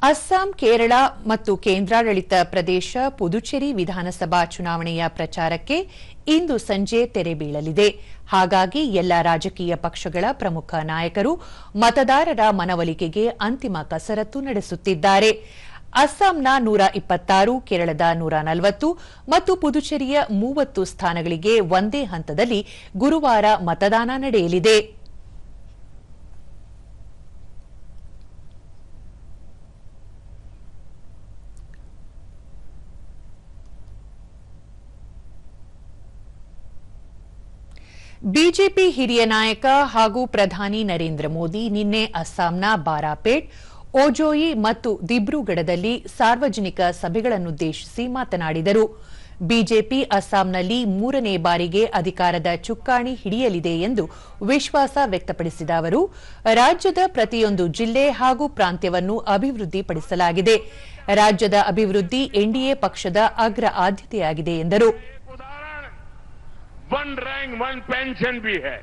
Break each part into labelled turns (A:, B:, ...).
A: ಅಸ್ಸಾಂ, ಕೇರಳ ಮತ್ತು ಕೇಂದ್ರಾಡಳಿತ ಪ್ರದೇಶ ಪುದುಚೇರಿ ವಿಧಾನಸಭಾ ಚುನಾವಣೆಯ ಪ್ರಚಾರಕ್ಕೆ ಇಂದು ಸಂಜೆ ತೆರೆ ಬೀಳಲಿದೆ. ಹಾಗಾಗಿ ಎಲ್ಲ ರಾಜಕೀಯ ಪಕ್ಷಗಳ ಪ್ರಮುಖ ನಾಯಕರು ಮತದಾರರ ಮನವೊಲಿಕೆಗೆ ಅಂತಿಮ ಕಸರತ್ತು ನಡೆಸುತ್ತಿದ್ದಾರೆ. ಅಸ್ಸಾಂನ 126, ಕೇರಳದ 140 ಮತ್ತು ಪುದುಚೇರಿಯ 30 ಸ್ಥಾನಗಳಿಗೆ ಒಂದೇ ಹಂತದಲ್ಲಿ ಗುರುವಾರ ಮತದಾನ ನಡೆಯಲಿದೆ. ಬಿಜೆಪಿ ಹಿರಿಯ ನಾಯಕ ಹಾಗೂ ಪ್ರಧಾನಿ ನರೇಂದ್ರ ಮೋದಿ ನಿನ್ನೆ ಅಸ್ಸಾಂನ ಬಾರಾಪೇಟ್, ಓಜೋಯಿ ಮತ್ತು ದಿಬ್ರುಗಢದಲ್ಲಿ ಸಾರ್ವಜನಿಕ ಸಭೆಗಳನ್ನುದ್ದೇಶಿಸಿ ಮಾತನಾಡಿದರು. ಬಿಜೆಪಿ ಅಸ್ಸಾಂನಲ್ಲಿ 3ನೇ ಬಾರಿಗೆ ಅಧಿಕಾರದ ಚುಕ್ಕಾಣಿ ಹಿಡಿಯಲಿದೆ ಎಂದು ವಿಶ್ವಾಸ ವ್ಯಕ್ತಪಡಿಸಿದ ಅವರು, ರಾಜ್ಯದ ಪ್ರತಿಯೊಂದು ಜಿಲ್ಲೆ ಹಾಗೂ ಪ್ರಾಂತ್ಯವನ್ನು ಅಭಿವೃದ್ಧಿಪಡಿಸಲಾಗಿದೆ. ರಾಜ್ಯದ ಅಭಿವೃದ್ಧಿ ಎನ್ಡಿಎ ಪಕ್ಷದ ಅಗ್ರ ಆದ್ಯತೆಯಾಗಿದೆ ಎಂದರು.
B: वन रैंक वन पेंशन भी है।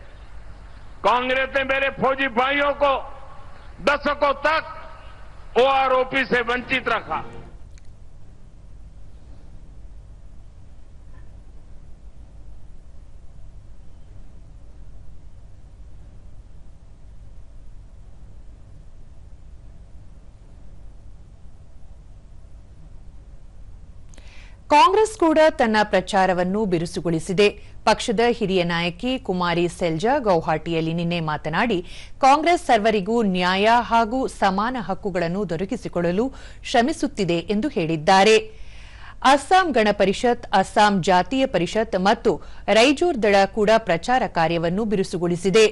B: कांग्रेस ने मेरे फौजी भाइयों को दशकों तक ओआरओपी से वंचित रखा।
A: ಕಾಂಗ್ರೆಸ್ ಕೂಡ ತನ್ನ ಪ್ರಚಾರವನ್ನು ಬಿರುಸುಗೊಳಿಸಿದೆ. ಪಕ್ಷದ ಹಿರಿಯ ನಾಯಕಿ ಕುಮಾರಿ ಸೆಲ್ಜಾ ಗೌಹಾಟಿಯಲ್ಲಿ ನಿನ್ನೆ ಮಾತನಾಡಿ, ಕಾಂಗ್ರೆಸ್ ಸರ್ವರಿಗೂ ನ್ಯಾಯ ಹಾಗೂ ಸಮಾನ ಹಕ್ಕುಗಳನ್ನು ದೊರಕಿಸಿಕೊಡಲು ಶ್ರಮಿಸುತ್ತಿದೆ ಎಂದು ಹೇಳಿದ್ದಾರೆ. ಅಸ್ಸಾಂ ಗಣ ಪರಿಷತ್, ಅಸ್ಸಾಂ ಜಾತೀಯ ಪರಿಷತ್ ಮತ್ತು ರೈಜೋರ್ ದಳ ಕೂಡ ಪ್ರಚಾರ ಕಾರ್ಯವನ್ನು ಬಿರುಸುಗೊಳಿಸಿದೆ.